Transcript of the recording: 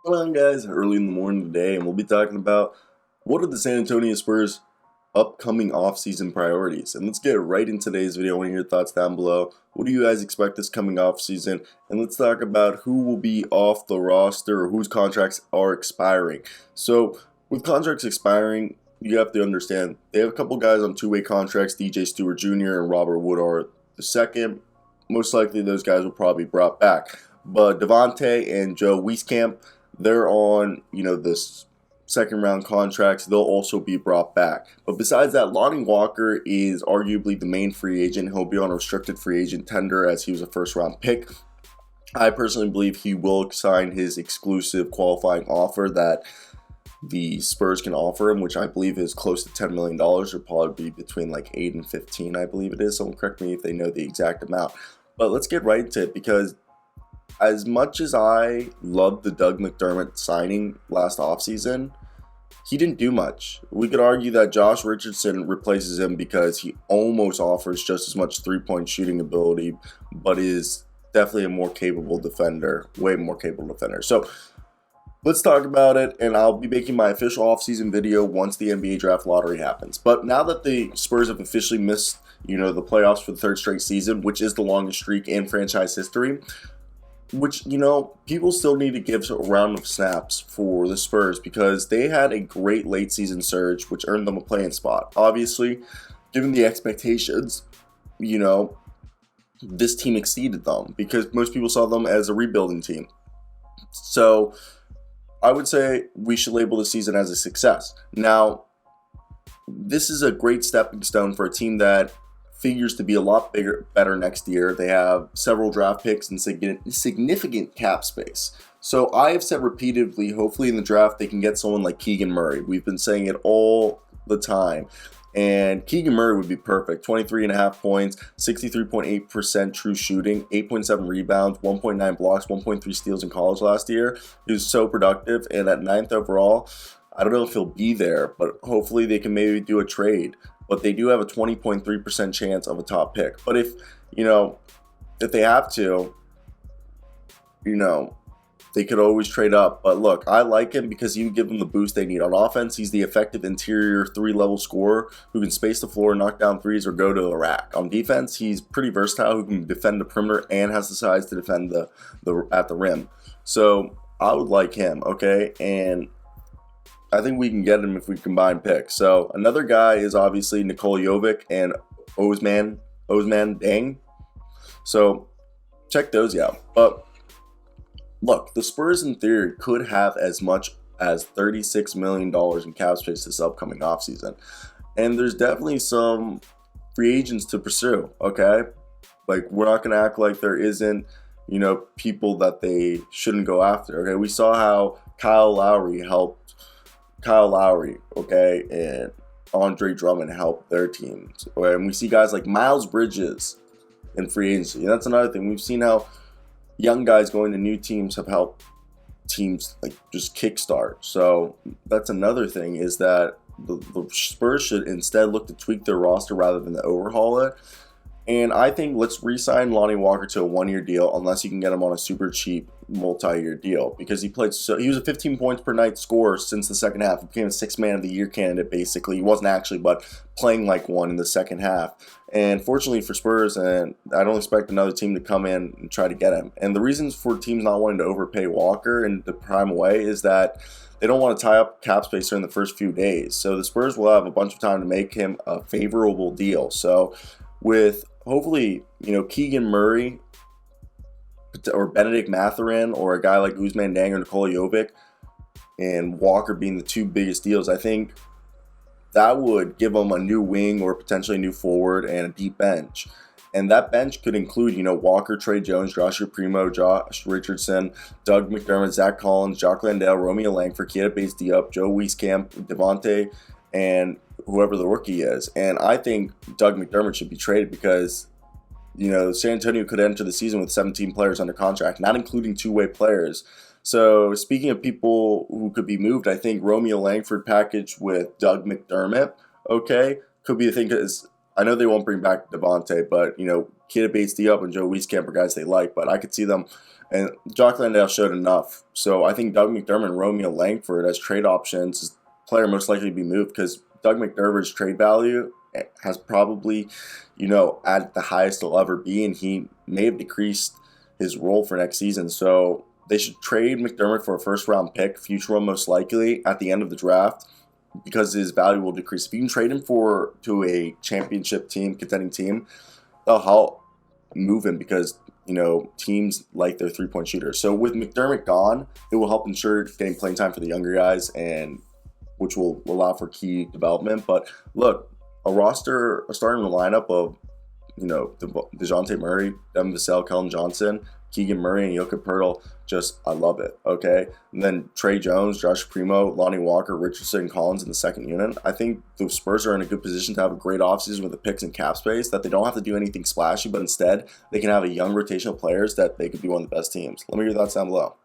Come on, guys, early in the morning today, and we'll be talking about what are the San Antonio Spurs' upcoming offseason priorities. And let's get right into today's video. I want to hear your thoughts down below. What do you guys expect this coming offseason? And let's talk about who will be off the roster or whose contracts are expiring. So, with contracts expiring, you have to understand they have a couple guys on two-way contracts, DJ Stewart Jr. and Robert Woodard II. Most likely, those guys will probably be brought back. But Devontae and Joe Wieskamp, they're on, this second round contracts. They'll also be brought back. But besides that, Lonnie Walker is arguably the main free agent. He'll be on a restricted free agent tender as he was a first round pick. I personally believe he will sign his exclusive qualifying offer that the Spurs can offer him, which I believe is close to $10 million, or probably be between like 8 and 15, I believe it is. Someone correct me if they know the exact amount. But let's get right into it because as much as I loved the Doug McDermott signing last offseason, he didn't do much. We could argue that Josh Richardson replaces him because he almost offers just as much three-point shooting ability, but is definitely a more capable defender, way more capable defender. So let's talk about it, and I'll be making my official offseason video once the NBA draft lottery happens. But now that the Spurs have officially missed, the playoffs for the third straight season, which is the longest streak in franchise history, which, people still need to give a round of snaps for the Spurs because they had a great late season surge, which earned them a playing spot. Obviously, given the expectations, this team exceeded them because most people saw them as a rebuilding team. So I would say we should label the season as a success. Now, this is a great stepping stone for a team that figures to be a lot better next year. They have several draft picks and significant cap space. So I have said repeatedly, hopefully in the draft they can get someone like Keegan Murray. We've been saying it all the time. And Keegan Murray would be perfect. 23.5 points, 63.8% true shooting, 8.7 rebounds, 1.9 blocks, 1.3 steals in college last year. He was so productive. And at 9th overall, I don't know if he'll be there, but hopefully they can maybe do a trade. But they do have a 20.3% chance of a top pick. But if they have to, they could always trade up. But look, I like him because he would give them the boost they need. On offense, he's the effective interior three-level scorer who can space the floor, knock down threes, or go to the rack. On defense, he's pretty versatile, who can defend the perimeter and has the size to defend the at the rim. So I would like him, okay? And I think we can get him if we combine picks. So another guy is obviously Nikola Jovic and Osman Dang. So check those out. But look, the Spurs in theory could have as much as $36 million in cap space this upcoming offseason. And there's definitely some free agents to pursue, okay? Like, we're not going to act like there isn't, people that they shouldn't go after, okay? We saw how Kyle Lowry, okay, and Andre Drummond help their teams. Okay? And we see guys like Miles Bridges in free agency. And that's another thing. We've seen how young guys going to new teams have helped teams like just kickstart. So that's another thing is that the Spurs should instead look to tweak their roster rather than to overhaul it. And I think let's re-sign Lonnie Walker to a one-year deal unless you can get him on a super cheap multi-year deal because he was a 15 points per night scorer since the second half. He became a sixth man of the year candidate basically. He wasn't actually, but playing like one in the second half. And fortunately for Spurs, and I don't expect another team to come in and try to get him. And the reasons for teams not wanting to overpay Walker and to prime away is that they don't want to tie up cap space during the first few days. So the Spurs will have a bunch of time to make him a favorable deal. So with hopefully, Keegan Murray or Benedict Mathurin or a guy like Ousmane Dieng or Nikola Jovic and Walker being the two biggest deals, I think that would give them a new wing or potentially a new forward and a deep bench. And that bench could include, Walker, Trey Jones, Joshua Primo, Josh Richardson, Doug McDermott, Zach Collins, Jock Landale, Romeo Langford, Keita Bates-Diop, Joe Wieskamp, Devontae, and whoever the rookie is. And I think Doug McDermott should be traded because, San Antonio could enter the season with 17 players under contract, not including two-way players. So speaking of people who could be moved, I think Romeo Langford packaged with Doug McDermott, okay, could be a thing because I know they won't bring back Devontae, but Keita Bates-Diop and Joe Wieskamp are guys they like, but I could see them. And Jock Landale showed enough. So I think Doug McDermott and Romeo Langford as trade options is player most likely to be moved, because Doug McDermott's trade value has probably, at the highest it'll ever be, and he may have decreased his role for next season. So they should trade McDermott for a first-round pick, future one most likely, at the end of the draft, because his value will decrease. If you can trade him to a championship team, contending team, they'll help move him, because teams like their three-point shooter. So with McDermott gone, it will help ensure getting playing time for the younger guys, and which will allow for key development. But look, a starting lineup of DeJounte Murray, Devin Vassell, Kellen Johnson, Keegan Murray, and Jokic Poeltl, I love it, okay? And then Trey Jones, Josh Primo, Lonnie Walker, Richardson, and Collins in the second unit. I think the Spurs are in a good position to have a great offseason with the picks and cap space, that they don't have to do anything splashy, but instead they can have a young rotational players that they could be one of the best teams. Let me hear your thoughts down below.